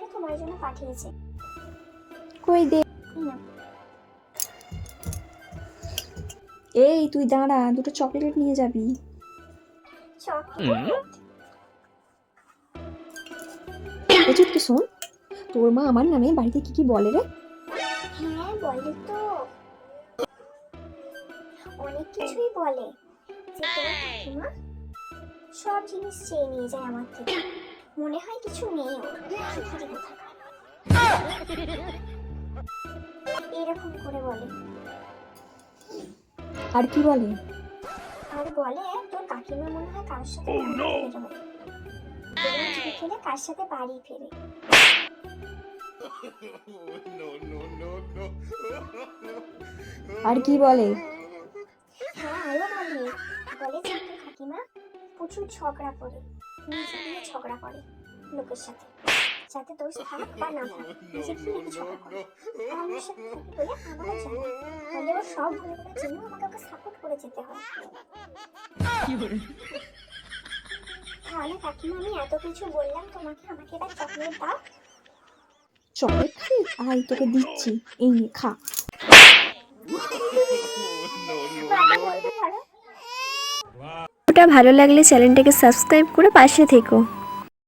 থেকে তোমার জন্য পাঠিয়েছে। কই দে। এই নাও। এই তুই দাঁড়া, দুটো চকলেট নিয়ে যাবি। চকলেট? এ চুটকি শোন, তোর মা আমার নামে বাড়িতে কি কি বলে রে? হ্যাঁ বলে তো, অনেক কিছুই বলে, যে তোর কাকিমা সব জিনিস চেয়ে নিয়ে যায় আমার থেকে, মনে হয় কিছু নেই ওর, খিচুড়ি কোথাকার, এরকম করে বলে। আর কি বলে? আর বলে তোর কাকিমা মনে হয় কার সাথে খেলে কার সাথে বাড়ি ফেরে। আর কি বলে? হ্যাঁ আরো বলে, বলে যে তোর কাকিমা প্রচুর ঝগড়া করে, নিজে নিয়ে ঝগড়া করে লোকের সাথে, যাতে তোর থাক বা না থাক নিজে নিয়ে ঝগড়া করে, আর আমার সাথে থাকি বলে আমারও জ্বালা, বলে ওর সব ভুলগুলোর জন্য আমাকে ওকে সাপোর্ট করে যেতে হয়। তাহলে কাকিমা আমি এত কিছু বললাম তোমাকে, আমাকে এবার চকলেট দাও। চকলেট খাবি? আয় তোকে দিচ্ছি, এই নে খা। ভিডিওটা ভালো লাগলে চ্যানেলটাকে সাবস্ক্রাইব করে পাশে থেকো।